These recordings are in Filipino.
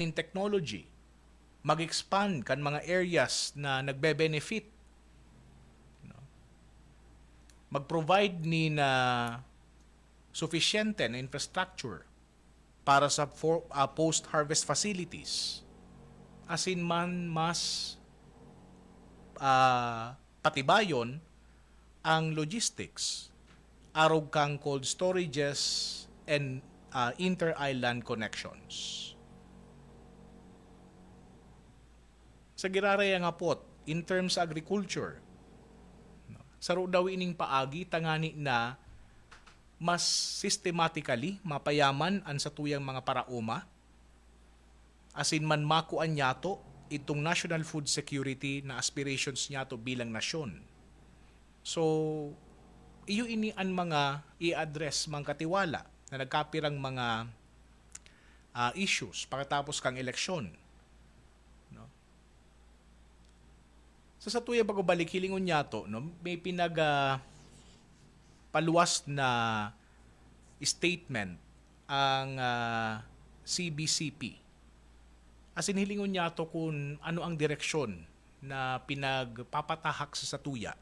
in technology, mag-expand kan mga areas na nagbe-benefit, no? Mag-provide ni na sufficiente na infrastructure para sa post-harvest facilities. Asin man mas patibayon ang logistics, arog kang cold storages and inter-island connections. Sa giraray nga pot, in terms sa agriculture, saro daw ining paagi tangani na mas systematically mapayaman ang sa tuyang mga parauma, asin man makuan nyato itong national food security na aspirations nyato bilang nasyon. So, iyo ini ang mga i-address mga katiwala na nagkapirang mga issues pagkatapos kang eleksyon. No? Sa tuyang pagbalik hilingon nyato, no, may paluwas na statement ang CBCP. Asin hilingon niya to kung ano ang direksyon na pinagpapatahak sa satuya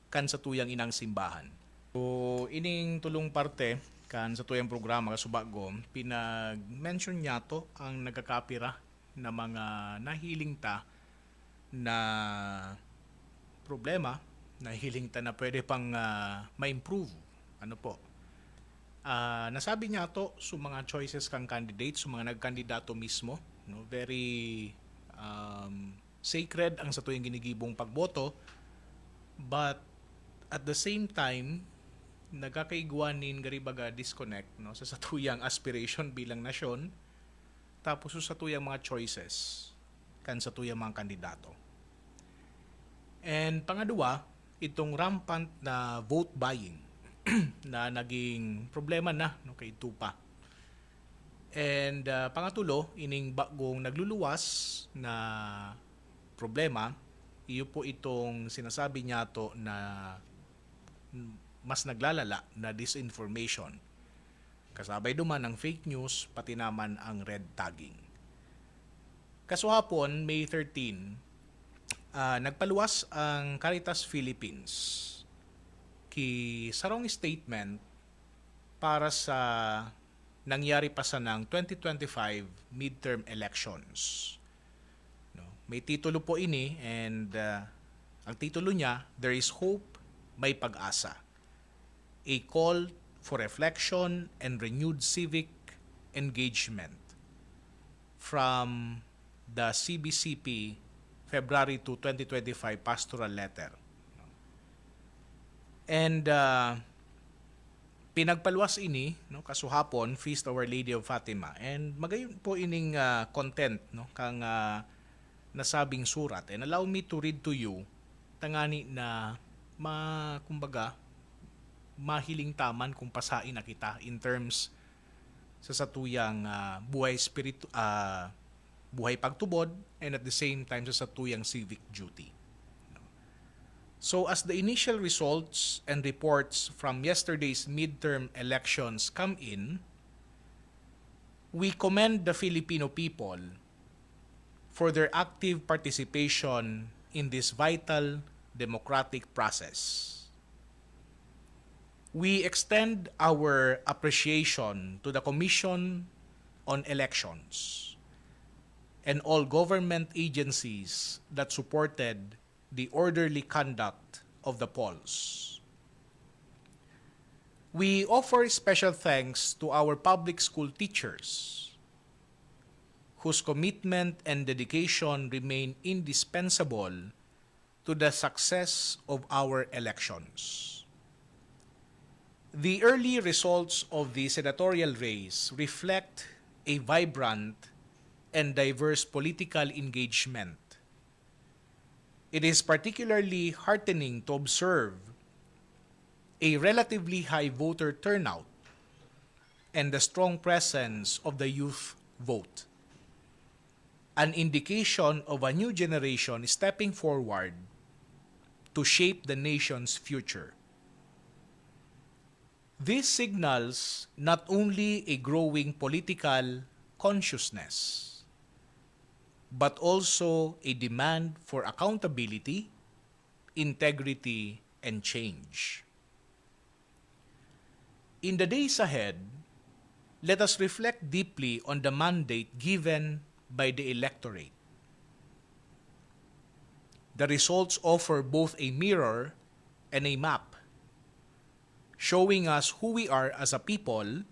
kan sa tuyang inang simbahan. So, ining tulong parte kan sa tuyang programa kasubago, pinag-mention niya to ang nagkakapira na mga nahiling ta na problema, nahiling ta na pwede pang ma-improve. Ano po? Nasabi niya to sa mga choices kang candidates, sa mga nagkandidato mismo, no? Very sacred ang sa tuyong ginigibong pagboto, but at the same time nagkakaiguanin garibaga disconnect, no, sa satuyang aspiration bilang nasyon tapos sa satuyang mga choices kan satuyang mga kandidato. And pangadua, itong rampant na vote buying na naging problema na, no, kay Tupa. And pangatulo, ining bagong nagluluwas na problema, iyo po itong sinasabi niya to na mas naglalala na disinformation. Kasabay duman ang fake news, pati naman ang red tagging. Kasuhapon, May 13, nagpaluwas ang Caritas Philippines ki sarong statement para sa nangyari pa sa ng 2025 midterm elections. No? May titulo po ini, and ang titulo niya, There is Hope, May Pag-asa. A Call for Reflection and Renewed Civic Engagement from the CBCP February 2, 2025 Pastoral Letter. And pinagpaluwas ini, no, kasuhapon, Feast of Our Lady of Fatima, and magayon po ining content, no, kang nasabing surat, and allow me to read to you tangani na kumbaga mahiling taman kung pasain na kita in terms sa satuyang buhay pagtubod, and at the same time sa satuyang civic duty. So as the initial results and reports from yesterday's midterm elections come in, we commend the Filipino people for their active participation in this vital democratic process. We extend our appreciation to the Commission on Elections and all government agencies that supported the orderly conduct of the polls. We offer special thanks to our public school teachers, whose commitment and dedication remain indispensable to the success of our elections. The early results of the senatorial race reflect a vibrant and diverse political engagement. It is particularly heartening to observe a relatively high voter turnout and the strong presence of the youth vote, an indication of a new generation stepping forward to shape the nation's future. This signals not only a growing political consciousness, but also a demand for accountability, integrity, and change. In the days ahead, let us reflect deeply on the mandate given by the electorate. The results offer both a mirror and a map, showing us who we are as a people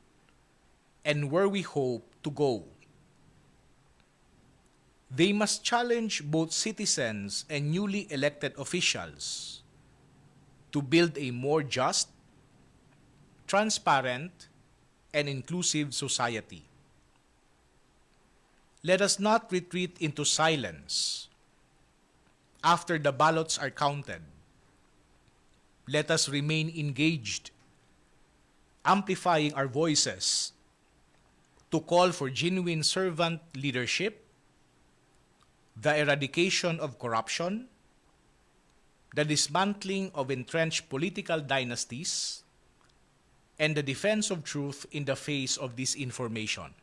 and where we hope to go. They must challenge both citizens and newly elected officials to build a more just, transparent, and inclusive society. Let us not retreat into silence after the ballots are counted. Let us remain engaged, amplifying our voices to call for genuine servant leadership, the eradication of corruption, the dismantling of entrenched political dynasties, and the defense of truth in the face of disinformation.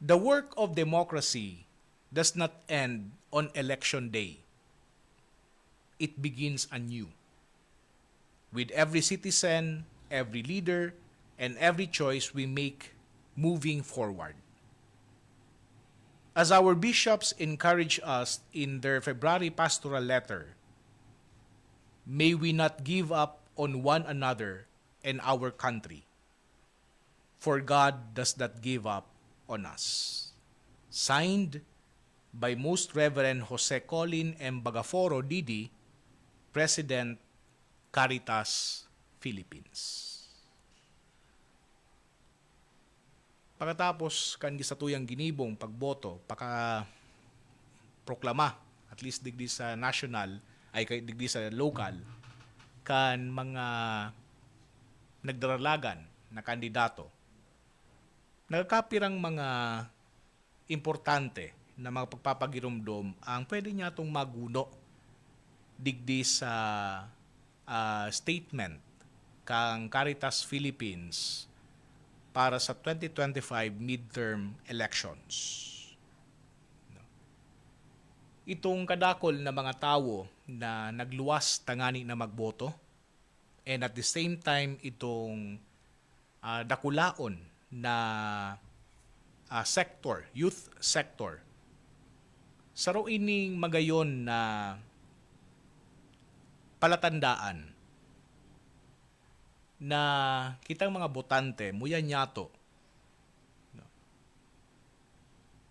The work of democracy does not end on election day. It begins anew, with every citizen, every leader, and every choice we make moving forward. As our bishops encourage us in their February pastoral letter, may we not give up on one another and our country, for God does not give up on us. Signed by Most Reverend Jose Colin M. Bagaforo, D.D., President, Caritas, Philippines. Pagkatapos kan sa tuyang ginibong pagboto, proklama, at least digdi sa national, ay digdi sa local, kan mga nagdaralagan na kandidato. Nagkapirang mga importante na mga pagpapagirumdom ang pwede niya itong maguno digdi sa statement kang Caritas Philippines para sa 2025 midterm elections. Itong kadakol na mga tao na nagluwas tangani na magboto, and at the same time itong dakulaon na sector, youth sector, saro ining magayon na palatandaan na kitang mga botante muyan nyato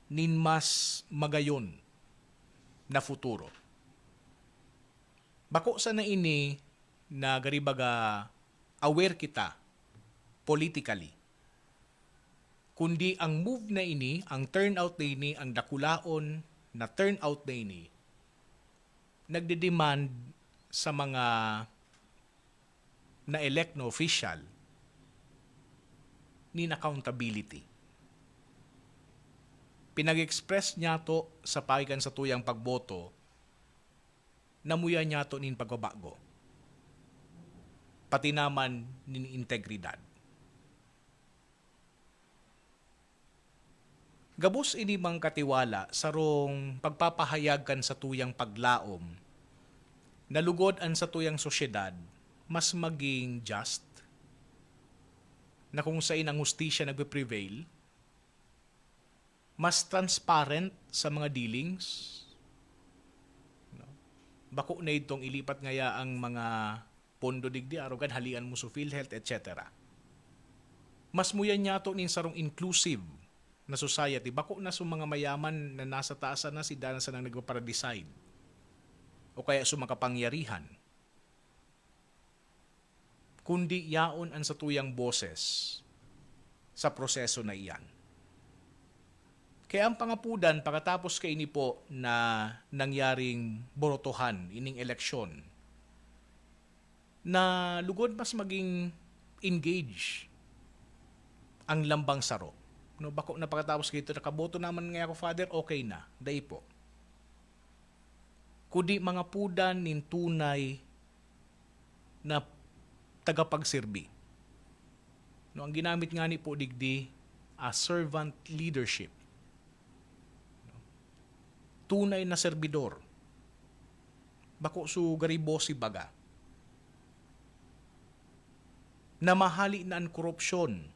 nin mas magayon na futuro. Bako sa na ini na garibaga aware kita politically, kundi ang move na ini, ang turnout na ini, ang dakulaon na turnout na ini, nagde-demand sa mga na-elect na official ni accountability. Pinag-express niya to sa pagikan sa tuyang pagboto na muya niya to nin pagbabago. Pati naman nin integridad. Gabos ini mang katiwala sarong pagpapahayag kan sa tuyang paglaom na lugod an sa tuyang sosyedad mas maging just, na kung saan ang hustisya nagpe-prevail, mas transparent sa mga dealings. Bako na itong ilipat ngaya ang mga pondo digdi, arugan halian mo sa PhilHealth, etc. Mas muyan niya ito nin sarong inclusive na society. Bako na sa mga mayaman na nasa taasan na si Dana sa nang nagpa-decide o kaya sa mga kapangyarihan, kundi yaon ang sa tuyang boses sa proseso na iyan. Kaya ang pangapudan, pagkatapos kay ini po na nangyaring borotohan, ining eleksyon, na lugod mas maging engage ang lambang saro. No, bako na pagkatapos kay ito, nakaboto naman nga ako, Father, okay na, day po. Kundi mga pudan nin tunay na tagapagserbi. No, ang ginamit nga ni po digdi, servant leadership. tunay na serbidor. Bako su garibosi baga. Namahali na ang korupsyon.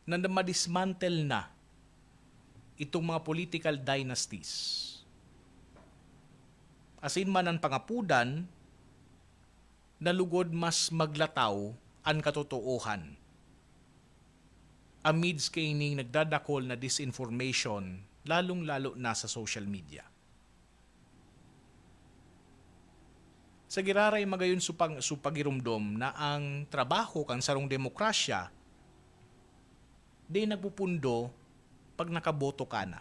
Na madismantle na itong mga political dynasties. Asin man ang pangapudan, nalugod mas maglataw ang katotoohan. Amidst kaining nagdadakol na disinformation, lalong-lalo na sa social media. Sa giraray magayon supagirumdom na ang trabaho kang sarong demokrasya di nagpupundo pag nakaboto ka na.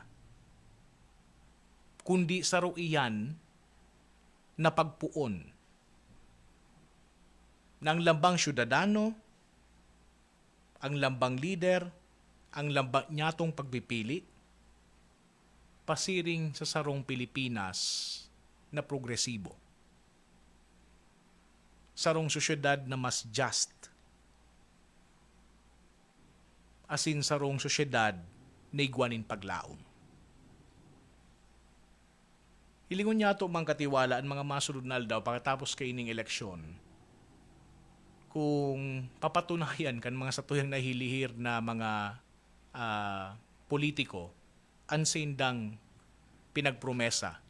Kundi saro iyan na pagpuon ng lambang syudadano, ang lambang leader, ang lambang nyatong pagpipili, pasiring sa sarong Pilipinas na progresibo. Sarong sosyedad na mas just, asin sarong sosyedad na igwanin paglaom. Hilingon niya ito mang katiwala ang mga masunod na aldaw pagkatapos kaining eleksyon kung papatunayan kan mga satuyang nahilihir na mga politiko ang sindang pinagpromesa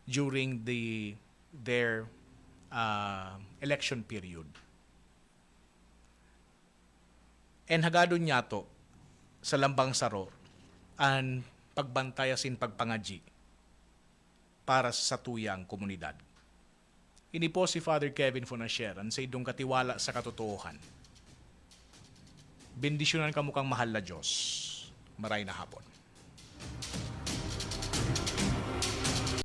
during their election period. And hagadon niya to sa lambang saro ang pagbantay asin pagpangadji para sa satuyang komunidad. Ini po si Father Kevin Fonasher ang sa idong katiwala sa katotoohan. Bendisyonan ka mukhang mahal na Diyos. Maray na hapon.